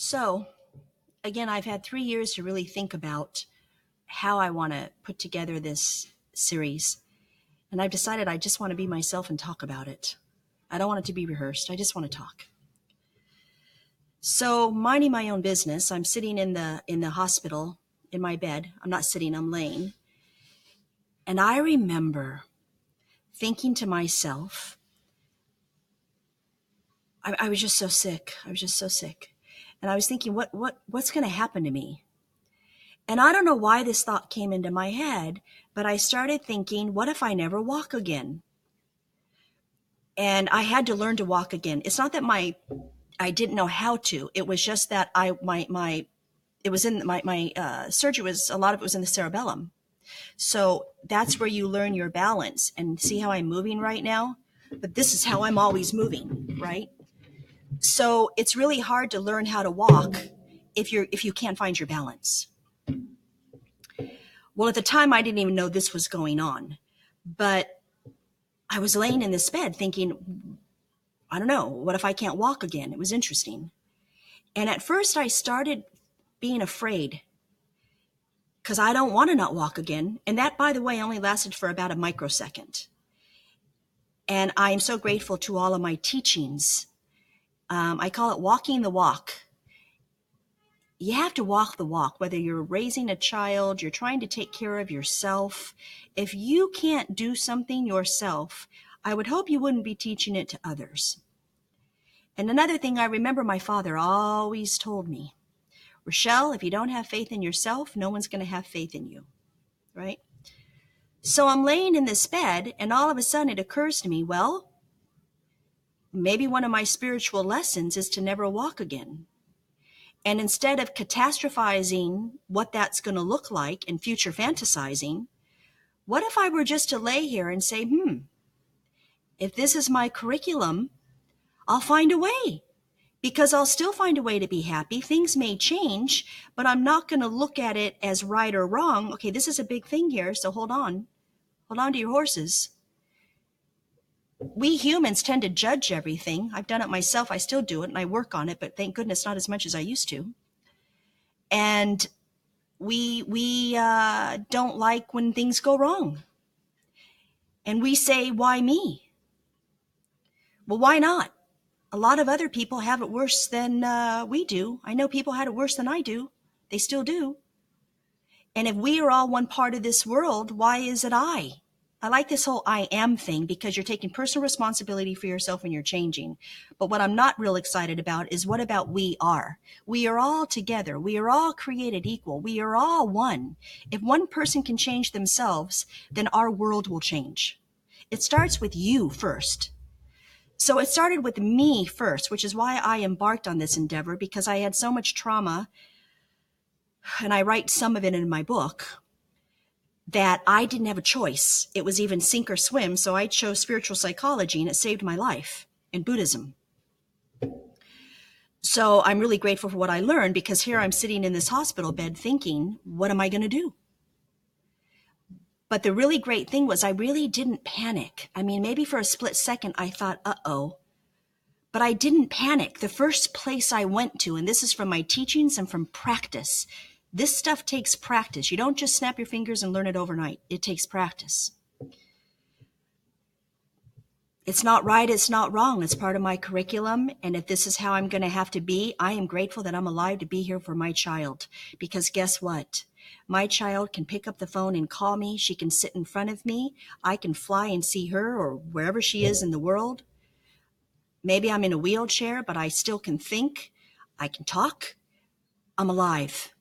So, again, I've had 3 years to really think about how I want to put together this series. And I've decided I just want to be myself and talk about it. I don't want it to be rehearsed. I just want to talk. So, minding my own business, I'm sitting in the hospital in my bed. I'm not sitting, I'm laying. And I remember thinking to myself, I was just so sick. I was just so sick. And I was thinking, what's going to happen to me? And I don't know why this thought came into my head, but I started thinking, what if I never walk again? And I had to learn to walk again. It's not that I didn't know how to. It was just that it was in my surgery was, a lot of it was in the cerebellum. So that's where you learn your balance. And see how I'm moving right now? But this is how I'm always moving, right? So it's really hard to learn how to walk if you can't find your balance. Well, at the time, I didn't even know this was going on. But I was laying in this bed thinking, I don't know, what if I can't walk again? It was interesting. And at first, I started being afraid because I don't want to not walk again. And that, by the way, only lasted for about a microsecond. And I am so grateful to all of my teachings. I call it walking the walk. You have to walk the walk, whether you're raising a child, you're trying to take care of yourself. If you can't do something yourself, I would hope you wouldn't be teaching it to others. And another thing I remember my father always told me, Rochelle, if you don't have faith in yourself, no one's going to have faith in you, right? So I'm laying in this bed, and all of a sudden it occurs to me, well, maybe one of my spiritual lessons is to never walk again. And instead of catastrophizing what that's going to look like and future fantasizing, what if I were just to lay here and say, if this is my curriculum, I'll find a way, because I'll still find a way to be happy. Things may change, but I'm not going to look at it as right or wrong. Okay, this is a big thing here, so hold on. Hold on to your horses. We humans tend to judge everything. I've done it myself. I still do it, and I work on it, but thank goodness not as much as I used to. And we don't like when things go wrong. And we say, why me? Well, why not? A lot of other people have it worse than we do. I know people had it worse than I do. They still do. And if we are all one part of this world, why is it I? I like this whole I am thing because you're taking personal responsibility for yourself when you're changing. But what I'm not real excited about is what about we are? We are all together. We are all created equal. We are all one. If one person can change themselves, then our world will change. It starts with you first. So it started with me first, which is why I embarked on this endeavor, because I had so much trauma, and I write some of it in my book, that I didn't have a choice. It was even sink or swim, so I chose spiritual psychology, and it saved my life, and Buddhism. So I'm really grateful for what I learned, because here I'm sitting in this hospital bed thinking, what am I going to do? But the really great thing was I really didn't panic. I mean, maybe for a split second I thought, uh-oh. But I didn't panic. The first place I went to, and this is from my teachings and from practice, this stuff takes practice. You don't just snap your fingers and learn it overnight. It takes practice. It's not right. It's not wrong. It's part of my curriculum. And if this is how I'm going to have to be, I am grateful that I'm alive to be here for my child. Because guess what? My child can pick up the phone and call me. She can sit in front of me. I can fly and see her or wherever she is in the world. Maybe I'm in a wheelchair, but I still can think. I can talk. I'm alive.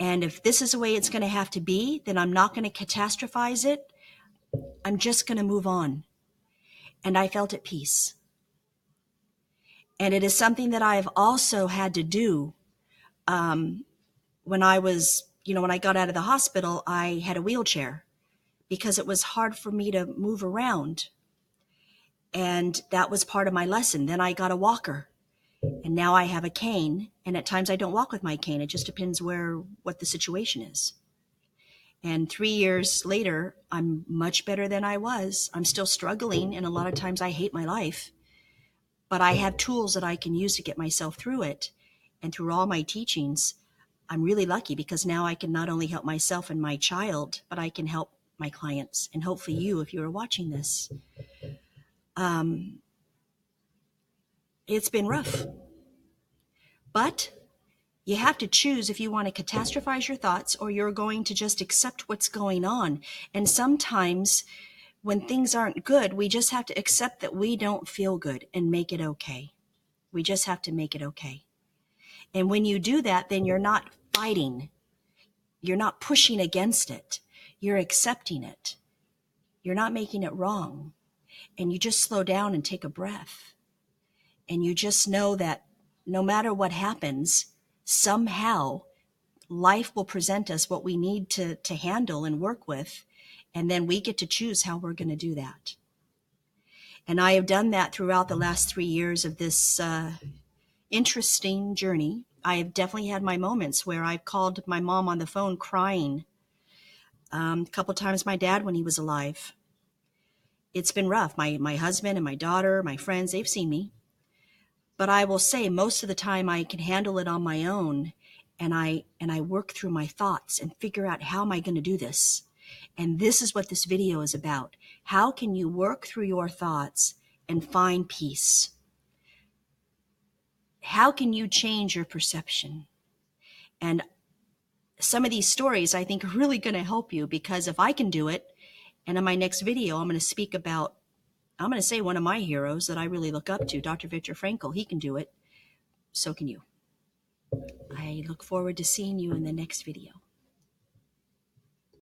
And if this is the way it's going to have to be, then I'm not going to catastrophize it. I'm just going to move on. And I felt at peace. And it is something that I've also had to do. When I was, when I got out of the hospital, I had a wheelchair because it was hard for me to move around. And that was part of my lesson. Then I got a walker. And now I have a cane, and at times I don't walk with my cane. It just depends what the situation is. And 3 years later, I'm much better than I was. I'm still struggling, and a lot of times I hate my life. But I have tools that I can use to get myself through it. And through all my teachings, I'm really lucky because now I can not only help myself and my child, but I can help my clients and hopefully you if you are watching this. It's been rough, but you have to choose if you want to catastrophize your thoughts or you're going to just accept what's going on. And sometimes when things aren't good, we just have to accept that we don't feel good and make it okay. We just have to make it okay. And when you do that, then you're not fighting. You're not pushing against it. You're accepting it. You're not making it wrong. And you just slow down and take a breath. And you just know that no matter what happens, somehow life will present us what we need to handle and work with. And then we get to choose how we're going to do that. And I have done that throughout the last 3 years of this interesting journey. I have definitely had my moments where I've called my mom on the phone crying. A couple times my dad when he was alive. It's been rough. My husband and my daughter, my friends, they've seen me. But I will say most of the time I can handle it on my own, and I work through my thoughts and figure out how am I going to do this. And this is what this video is about. How can you work through your thoughts and find peace? How can you change your perception? And some of these stories I think are really going to help you, because if I can do it, and in my next video I'm going to say one of my heroes that I really look up to, Dr. Viktor Frankl, he can do it. So can you. I look forward to seeing you in the next video.